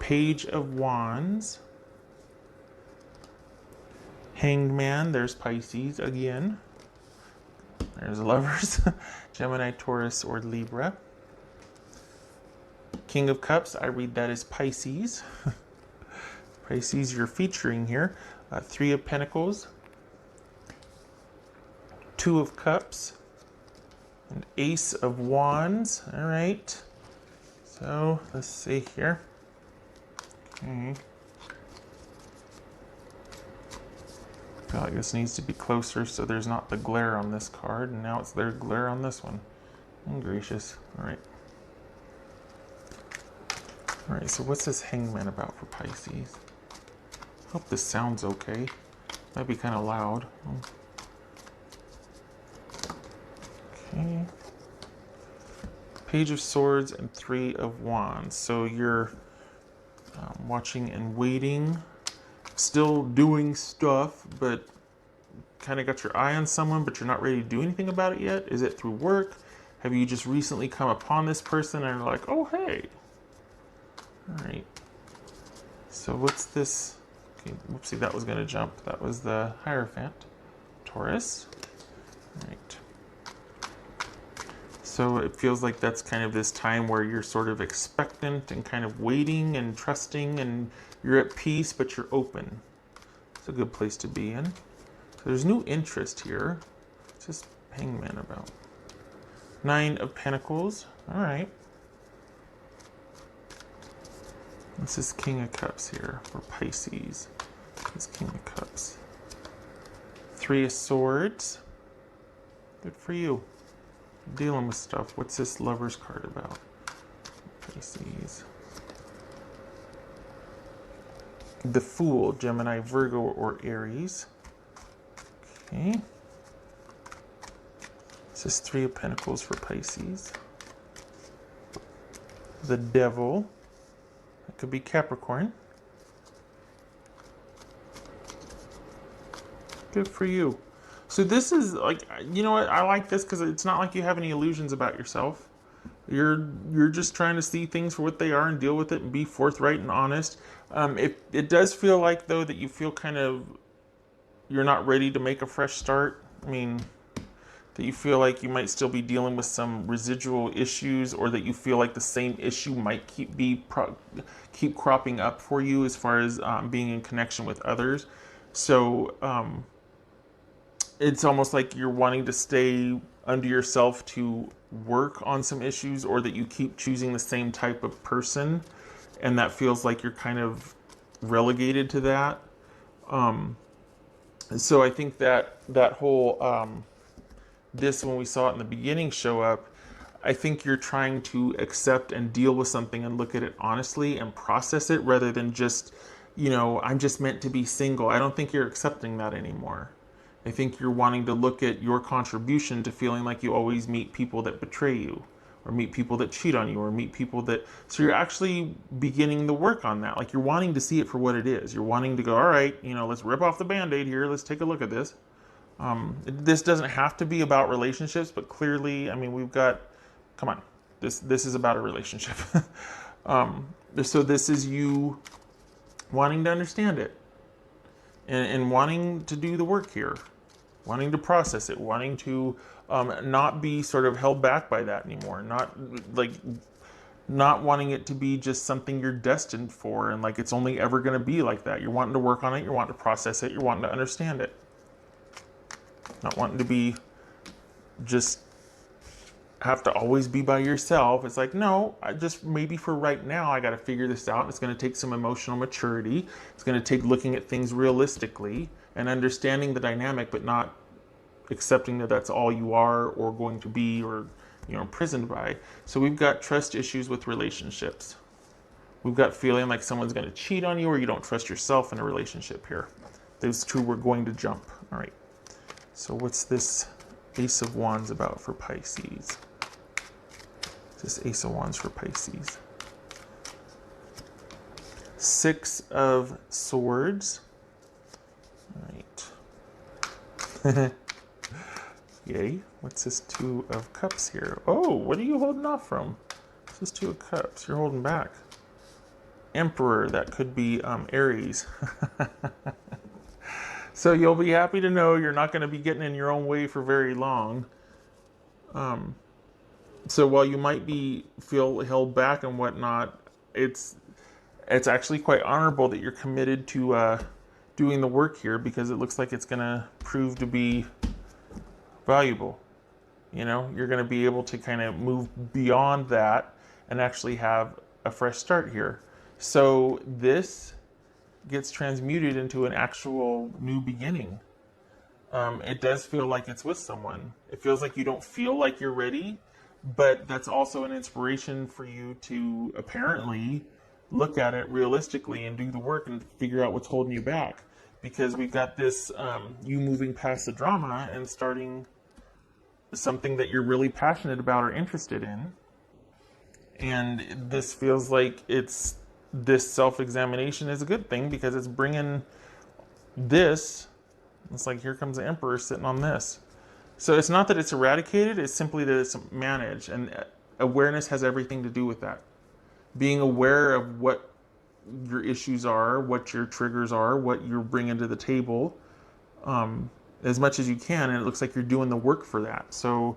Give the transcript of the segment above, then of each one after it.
Page of Wands. Hanged Man, there's Pisces again. There's Lovers, Gemini, Taurus, or Libra. King of Cups, I read that as Pisces. Pisces, you're featuring here. Three of Pentacles, Two of Cups, and Ace of Wands. All right. So let's see here. Okay. I feel like this needs to be closer so there's not the glare on this card, and now it's their glare on this one. Oh, gracious. All right. All right, so what's this Hangman about for Pisces? Hope this sounds okay. Might be kind of loud. Okay. Page of Swords and Three of Wands. So you're watching and waiting, still doing stuff, but kind of got your eye on someone, but you're not ready to do anything about it yet. Is it through work? Have you just recently come upon this person and are like, oh, hey. All right. So what's this? Okay, whoopsie, that was going to jump. That was the Hierophant. Taurus. All right. So it feels like that's kind of this time where you're sort of expectant and kind of waiting and trusting, and you're at peace, but you're open. It's a good place to be in. So there's new interest here. What's this Hangman about? Nine of Pentacles. All right. This is King of Cups here for Pisces. This King of Cups. Three of Swords. Good for you. Dealing with stuff. What's this Lover's card about? Pisces. The Fool, Gemini, Virgo, or Aries. Okay. This is Three of Pentacles for Pisces. The Devil. That could be Capricorn. Good for you. So this is like, you know what? I like this because it's not like you have any illusions about yourself. You're just trying to see things for what they are and deal with it and be forthright and honest. It does feel like, though, that you feel kind of, you're not ready to make a fresh start. I mean, that you feel like you might still be dealing with some residual issues, or that you feel like the same issue might keep cropping up for you as far as being in connection with others. So it's almost like you're wanting to stay under yourself to work on some issues, or that you keep choosing the same type of person, and that feels like you're kind of relegated to that. So I think that whole this, when we saw it in the beginning show up, I think you're trying to accept and deal with something and look at it honestly and process it, rather than just, I'm just meant to be single. I don't think you're accepting that anymore. I think you're wanting to look at your contribution to feeling like you always meet people that betray you, or meet people that cheat on you, or meet people that... So you're actually beginning the work on that. Like, you're wanting to see it for what it is. You're wanting to go, all right, let's rip off the Band-Aid here. Let's take a look at this. This doesn't have to be about relationships, but clearly, we've got... Come on. This is about a relationship. So this is you wanting to understand it, and wanting to do the work here. Wanting to process it, wanting to not be sort of held back by that anymore, not wanting it to be just something you're destined for, and like it's only ever going to be like that. You're wanting to work on it, you're wanting to process it, you're wanting to understand it. Not wanting to be just have to always be by yourself. It's like, no, I just, maybe for right now, I got to figure this out. It's going to take some emotional maturity. It's going to take looking at things realistically and understanding the dynamic, but not accepting that that's all you are or going to be, or imprisoned by. So we've got trust issues with relationships. We've got feeling like someone's going to cheat on you, or you don't trust yourself in a relationship here. Those two we're going to jump. All right. So what's this Ace of Wands about for Pisces? This Ace of Wands for Pisces. Six of Swords. All right. Yay. What's this Two of Cups here? Oh, what are you holding off from? This is Two of Cups. You're holding back. Emperor. That could be Aries. So you'll be happy to know you're not going to be getting in your own way for very long. So while you might feel held back and whatnot, it's actually quite honorable that you're committed to doing the work here, because it looks like it's going to prove to be valuable. You know, you're going to be able to kind of move beyond that and actually have a fresh start here. So this gets transmuted into an actual new beginning. It does feel like it's with someone. It feels like you don't feel like you're ready, but that's also an inspiration for you to apparently look at it realistically and do the work and figure out what's holding you back. Because we've got this, you moving past the drama and starting something that you're really passionate about or interested in. And this feels like this self-examination is a good thing, because it's bringing this. It's like, here comes the Emperor sitting on this. So it's not that it's eradicated, it's simply that it's managed. And awareness has everything to do with that. Being aware of what your issues are, what your triggers are, what you're bringing to the table, as much as you can. And it looks like you're doing the work for that. So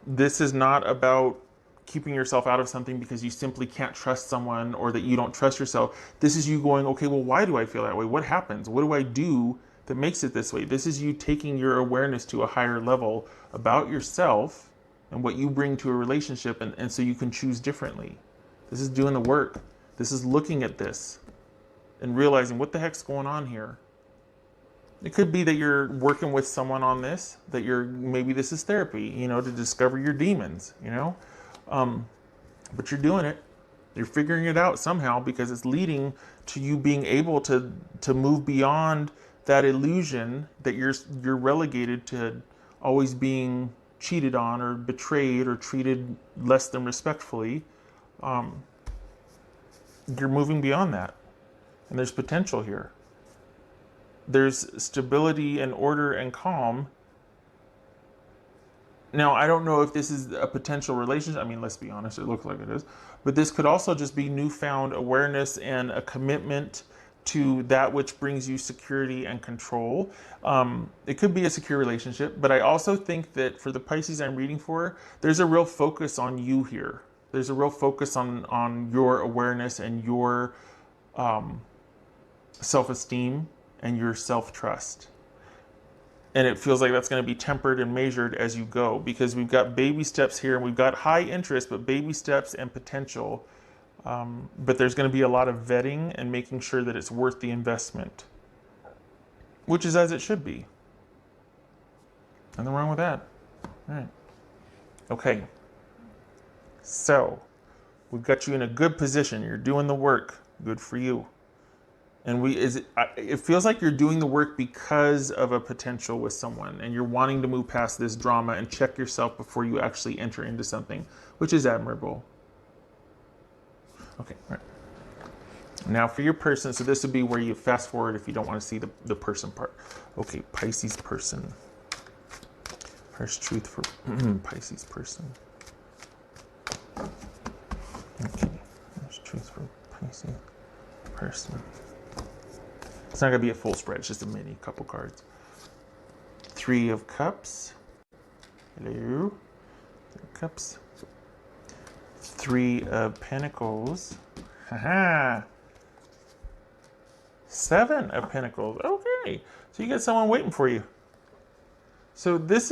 this is not about keeping yourself out of something because you simply can't trust someone, or that you don't trust yourself. This is you going, okay, well, why do I feel that way? What happens? What do I do that makes it this way? This is you taking your awareness to a higher level about yourself and what you bring to a relationship, and so you can choose differently. This is doing the work. This is looking at this and realizing, what the heck's going on here? It could be that you're working with someone on this, that maybe this is therapy, you know, to discover your demons, you know? But you're doing it. You're figuring it out somehow, because it's leading to you being able to move beyond that illusion that you're relegated to always being cheated on or betrayed or treated less than respectfully. You're moving beyond that, and there's potential here. There's stability and order and calm. Now, I don't know if this is a potential relationship. I mean, let's be honest, it looks like it is. But this could also just be newfound awareness and a commitment to that which brings you security and control. It could be a secure relationship, but I also think that for the Pisces I'm reading for, there's a real focus on you here. There's a real focus on your awareness and your self-esteem and your self-trust. And it feels like that's going to be tempered and measured as you go, because we've got baby steps here, and we've got high interest, but baby steps and potential. But there's going to be a lot of vetting and making sure that it's worth the investment, which is as it should be. Nothing wrong with that. All right. Okay. So we've got you in a good position. You're doing the work. Good for you. And it feels like you're doing the work because of a potential with someone, and you're wanting to move past this drama and check yourself before you actually enter into something, which is admirable. Okay, all right. Now for your person, so this would be where you fast forward if you don't want to see the person part. Okay, Pisces person. Harsh truth for Pisces person. Okay, harsh truth for Pisces person. It's not going to be a full spread, it's just a mini couple cards. 3 of Cups. Hello. 3 of Cups. 3 of Pentacles. Haha. 7 of Pentacles. Okay. So you got someone waiting for you. So this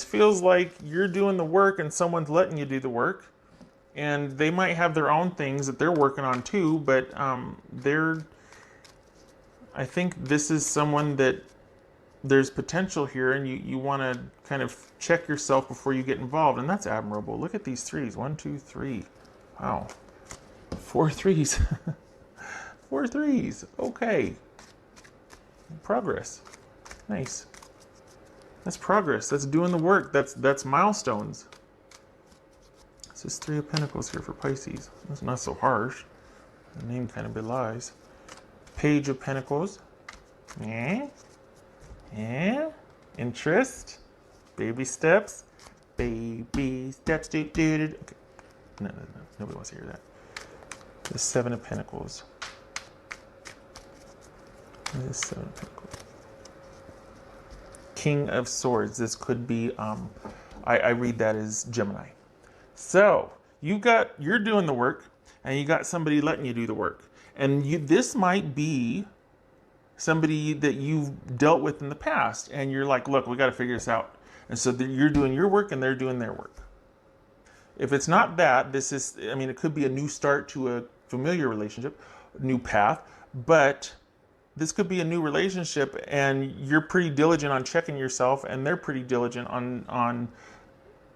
feels like you're doing the work and someone's letting you do the work. And they might have their own things that they're working on too, but I think this is someone that there's potential here, and you want to kind of check yourself before you get involved, and that's admirable. Look at these 3s. 1, 2, 3. Wow. 4 3s. 4 3s. Okay. Progress. Nice. That's progress. That's doing the work. That's milestones. This is 3 of Pentacles here for Pisces. That's not so harsh. The name kind of belies. Page of Pentacles. Yeah. Interest. Baby steps. Baby steps. Okay. No. Nobody wants to hear that. The Seven of Pentacles. The Seven of Pentacles. King of Swords. This could be, I read that as Gemini. So you're doing the work, and you got somebody letting you do the work. And this might be somebody that you've dealt with in the past, and you're like, look, we got to figure this out. And so you're doing your work and they're doing their work. If it's not that, this is, I mean, it could be a new start to a familiar relationship, new path, but this could be a new relationship, and you're pretty diligent on checking yourself, and they're pretty diligent on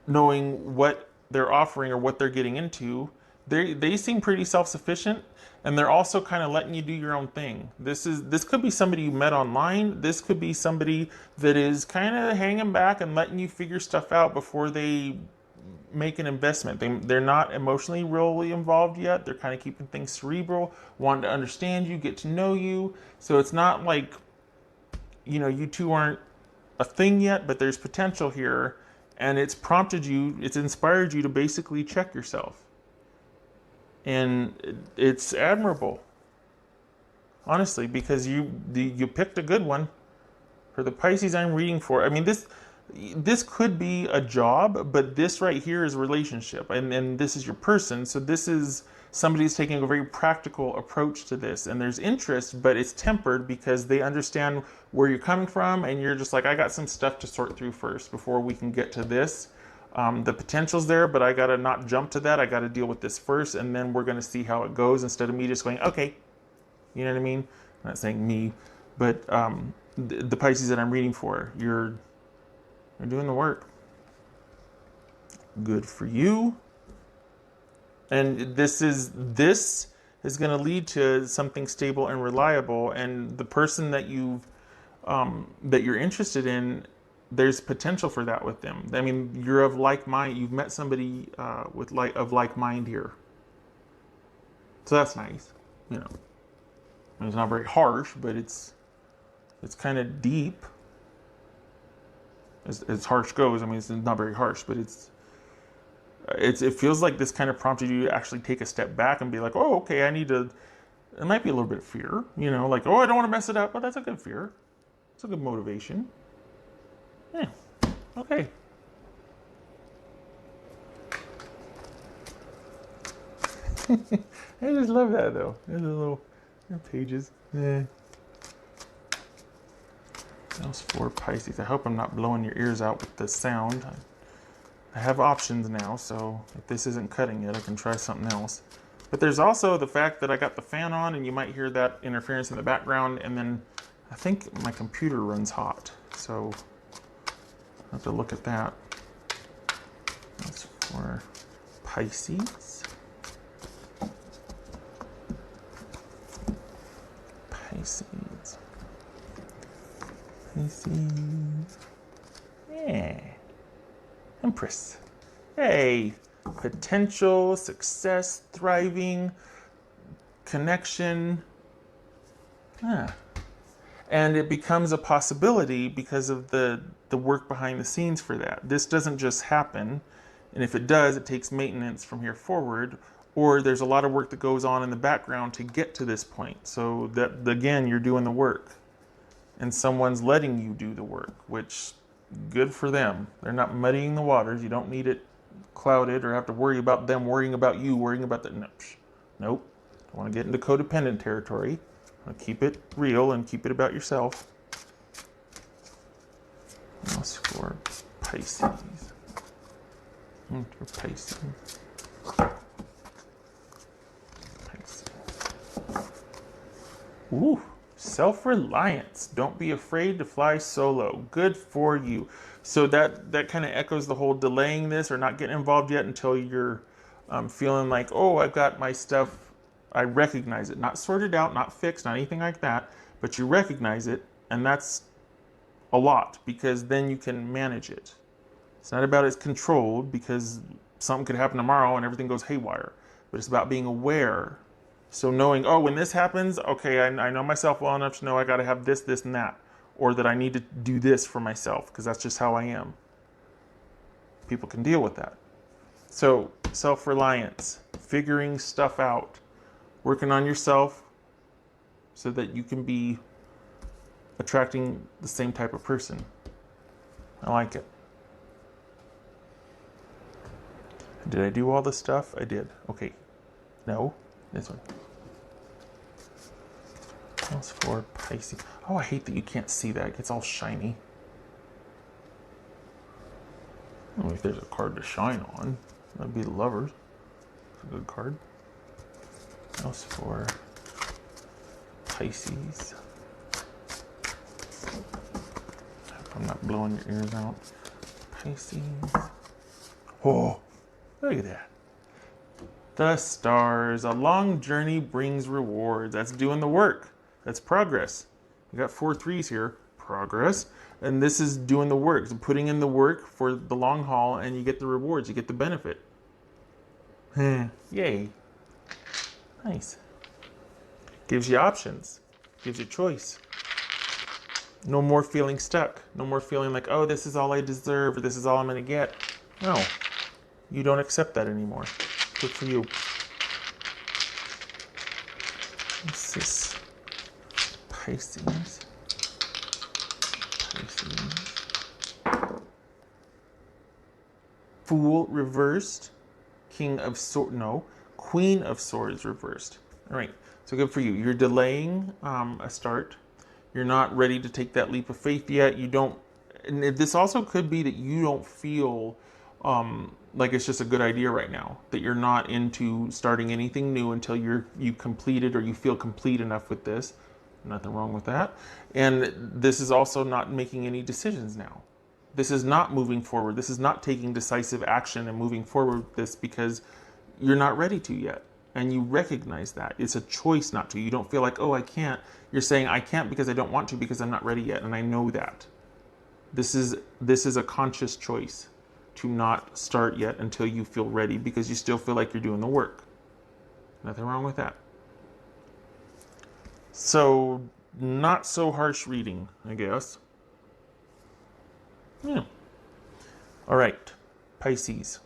knowing what they're offering or what they're getting into. They seem pretty self-sufficient, and they're also kind of letting you do your own thing. This could be somebody you met online. This could be somebody that is kind of hanging back and letting you figure stuff out before they make an investment. They're not emotionally really involved yet. They're kind of keeping things cerebral, wanting to understand you, get to know you. So it's not like, you two aren't a thing yet, but there's potential here, and it's prompted you, it's inspired you to basically check yourself. And it's admirable, honestly, because you picked a good one. For the Pisces I'm reading for, I mean, this could be a job, but this right here is a relationship, and this is your person. So this is somebody who's taking a very practical approach to this, and there's interest, but it's tempered because they understand where you're coming from, and you're just like, I got some stuff to sort through first before we can get to this. The potential's there, but I got to not jump to that. I got to deal with this first, and then we're going to see how it goes, instead of me just going, okay. You know what I mean? I'm not saying me, but the Pisces that I'm reading for, you're doing the work. Good for you. And this is going to lead to something stable and reliable. And the person that you're interested in, there's potential for that with them. I mean, you're of like mind. You've met somebody of like mind here. So that's nice. I mean, it's not very harsh, but it's kind of deep. As harsh goes, I mean, it's not very harsh, but it feels like this kind of prompted you to actually take a step back and be like, oh, okay, it might be a little bit of fear, like, oh, I don't want to mess it up, but that's a good fear. It's a good motivation. Yeah, okay. I just love that, though. There's the little pages. Yeah. Those for Pisces. I hope I'm not blowing your ears out with the sound. I have options now, so if this isn't cutting it, I can try something else. But there's also the fact that I got the fan on, and you might hear that interference in the background, and then I think my computer runs hot, so I have to look at that. That's for Pisces. Pisces. Yeah. Empress. Hey. Potential, success, thriving, connection. And it becomes a possibility because of the work behind the scenes for that. This doesn't just happen. And if it does, it takes maintenance from here forward. Or there's a lot of work that goes on in the background to get to this point. So that, again, you're doing the work. And someone's letting you do the work, which, good for them. They're not muddying the waters. You don't need it clouded or have to worry about them worrying about you, worrying about the... Nope. Don't want to get into codependent territory. Keep it real and keep it about yourself. That's for Pisces. For Pisces. Ooh. Self-reliance. Don't be afraid to fly solo. Good for you. So that kind of echoes the whole delaying this or not getting involved yet until you're feeling like, oh, I've got my stuff. I recognize it. Not sorted out, not fixed, not anything like that. But you recognize it, and that's a lot because then you can manage it. It's not about it's controlled because something could happen tomorrow and everything goes haywire. But it's about being aware. So knowing, oh, when this happens, okay, I know myself well enough to know I got to have this, this, and that. Or that I need to do this for myself because that's just how I am. People can deal with that. So self-reliance, figuring stuff out, working on yourself so that you can be attracting the same type of person. I like it. Did I do all this stuff? I did. Okay. No. This one. That's for Pisces. Oh, I hate that you can't see that. It gets all shiny. Oh, if there's a card to shine on, that'd be the Lovers. It's a good card. That's for Pisces. Hope I'm not blowing your ears out. Pisces. Oh, look at that. The stars. A long journey brings rewards. That's doing the work. That's progress. We got 4 3s here. Progress. And this is doing the work. So putting in the work for the long haul, and you get the rewards. You get the benefit. Yay. Nice. Gives you options. Gives you choice. No more feeling stuck. No more feeling like, oh, this is all I deserve, or this is all I'm going to get. No. You don't accept that anymore. Good for you. What's this? Pisces. Fool reversed. King of Swords. No. Queen of Swords reversed. All right. So good for you. You're delaying a start. You're not ready to take that leap of faith yet. You don't. And this also could be that you don't feel like it's just a good idea right now. That you're not into starting anything new until you completed, or you feel complete enough with this. Nothing wrong with that. And this is also not making any decisions now. This is not moving forward. This is not taking decisive action and moving forward with this because you're not ready to yet. And you recognize that. It's a choice not to. You don't feel like, oh, I can't. You're saying, I can't because I don't want to, because I'm not ready yet. And I know that. This is a conscious choice to not start yet until you feel ready, because you still feel like you're doing the work. Nothing wrong with that. So, not so harsh reading, I guess. Yeah. All right, Pisces.